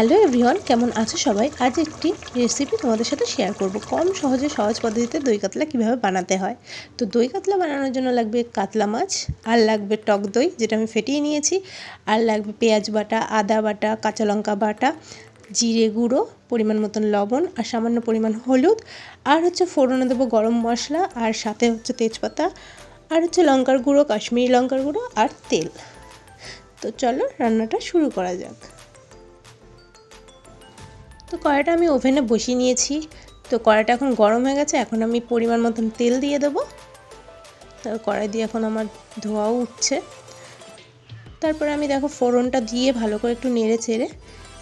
Hello everyone, কেমন আছো সবাই? আজ একটি রেসিপি তোমাদের সাথে শেয়ার করব। কম সহজে সহজ পদ্ধতিতে দই কাতলা কিভাবে বানাতে হয়। তো দই কাতলা বানানোর জন্য লাগবে কাতলা মাছ, আর লাগবে টক দই যেটা আমি ফেটিয়ে নিয়েছি, আর লাগবে পেঁয়াজ বাটা, আদা বাটা, কাঁচা লঙ্কা বাটা, জিরে গুঁড়ো, পরিমাণ মতন লবণ, আর সামান্য পরিমাণ হলুদ, আর হচ্ছে ফোড়নে দেবো গরম মশলা, আর সাথে হচ্ছে তেজপাতা, আর হচ্ছে লঙ্কার গুঁড়ো, কাশ্মীরি লঙ্কার গুঁড়ো, আর তেল। তো চলো রান্নাটা শুরু করা যাক। তো কড়াইটা আমি ওভেনে বসিয়ে নিয়েছি। তো কড়াইটা এখন গরম হয়ে গেছে। এখন আমি পরিমাণ মতন তেল দিয়ে দেবো। তো কড়াই দিয়ে এখন আমার ধোঁয়াও উঠছে। তারপরে আমি দেখো ফোড়নটা দিয়ে ভালো করে একটু নেড়ে চেড়ে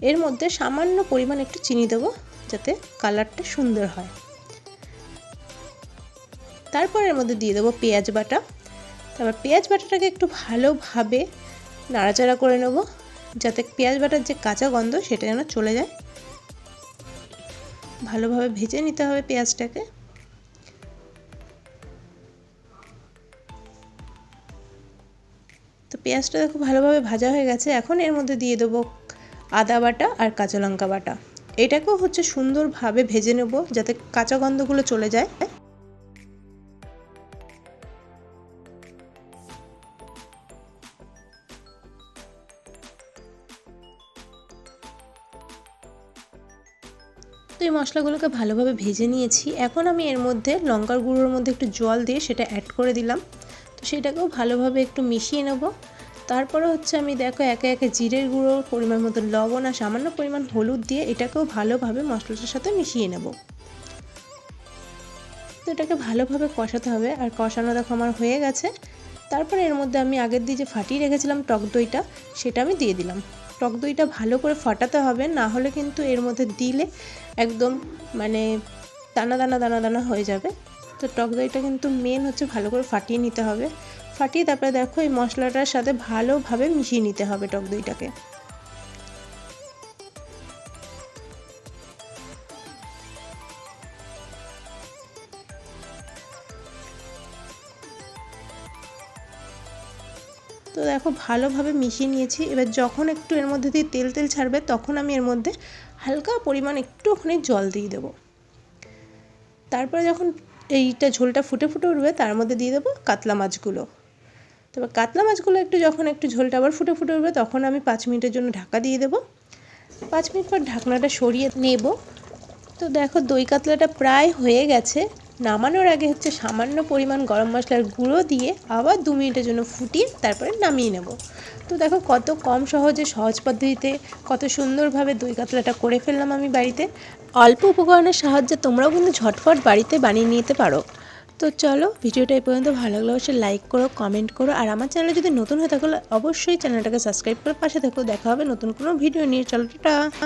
এর মধ্যে সামান্য পরিমাণ একটু চিনি দেবো, যাতে কালারটা সুন্দর হয়। তারপর এর মধ্যে দিয়ে দেবো পেঁয়াজ বাটা। তারপর পেঁয়াজ বাটাটাকে একটু ভালোভাবে নাড়াচাড়া করে নেব, যাতে পেঁয়াজ বাটার যে কাঁচা গন্ধ সেটা যেন চলে যায়। ভালোভাবে ভেজে নিতে হবে পেঁয়াজটাকে। তো পেঁয়াজটা দেখো ভালোভাবে ভাজা হয়ে গেছে। এখন এর মধ্যে দিয়ে দেবো আদা বাটা আর কাঁচা লঙ্কা বাটা। এটাকেও হচ্ছে সুন্দরভাবে ভেজে নেব, যাতে কাঁচা গন্ধগুলো চলে যায়। তো এই মশলাগুলোকে ভালোভাবে ভেজে নিয়েছি। এখন আমি এর মধ্যে লঙ্কার গুঁড়োর মধ্যে একটু জল দিয়ে সেটা অ্যাড করে দিলাম। তো সেটাকেও ভালোভাবে একটু মিশিয়ে নেব। তারপরে হচ্ছে আমি দেখো একে একে জিরের গুঁড়ো, পরিমাণ মতো লবণ আর সামান্য পরিমাণ হলুদ দিয়ে এটাকেও ভালোভাবে মশলাটার সাথে মিশিয়ে নেব। তো এটাকে ভালোভাবে কষাতে হবে, আর কষানো দেখো আমার হয়ে গেছে। তারপরে এর মধ্যে আমি আগের দিয়ে যে ফাটিয়ে রেখেছিলাম টক দইটা, সেটা আমি দিয়ে দিলাম। টক দইটা ভালো করে ফাটাতে হবে, না হলে কিন্তু এর মধ্যে দিলে একদম মানে দানা দানা দানা দানা হয়ে যাবে। তো টক দইটা কিন্তু মেন হচ্ছে ভালো করে ফাটিয়ে নিতে হবে। ফাটিয়ে তারপরে দেখো এই মশলাটার সাথে ভালোভাবে মিশিয়ে নিতে হবে টক দইটাকে। তো দেখো ভালোভাবে মিশিয়ে নিয়েছি। এবার যখন একটু এর মধ্যে দিয়ে তেল তেল ছাড়বে, তখন আমি এর মধ্যে হালকা পরিমাণ একটুখানি জল দিয়ে দেবো। তারপরে যখন এইটা ঝোলটা ফুটে ফুটে উঠবে, তার মধ্যে দিয়ে দেবো কাতলা মাছগুলো। তারপর কাতলা মাছগুলো যখন একটু ঝোলটা আবার ফুটে ফুটে উঠবে, তখন আমি 5 মিনিটের জন্য ঢাকা দিয়ে দেবো। 5 মিনিট পর ঢাকনাটা সরিয়ে নেব। তো দেখো দই কাতলাটা প্রায় হয়ে গেছে। নামানোর আগে হচ্ছে সামান্য পরিমাণ গরম মশলার গুঁড়ো দিয়ে আবার 2 মিনিটের জন্য ফুটিয়ে তারপরে নামিয়ে নেব। তো দেখো কত কম সহজে সহজ পদ্ধতিতে কত সুন্দরভাবে দই কাতলাটা করে ফেললাম আমি বাড়িতে। অল্প উপকরণের সাহায্যে তোমরাও কিন্তু ঝটফট বাড়িতে বানিয়ে নিতে পারো। তো চলো, ভিডিওটা এই পর্যন্ত ভালো লাগলে অবশ্যই লাইক করো, কমেন্ট করো, আর আমার চ্যানেলে যদি নতুন হয়ে থাকলে অবশ্যই চ্যানেলটাকে সাবস্ক্রাইব করে পাশে থেকো। দেখা হবে নতুন কোনো ভিডিও নিয়ে। চলো টাটা।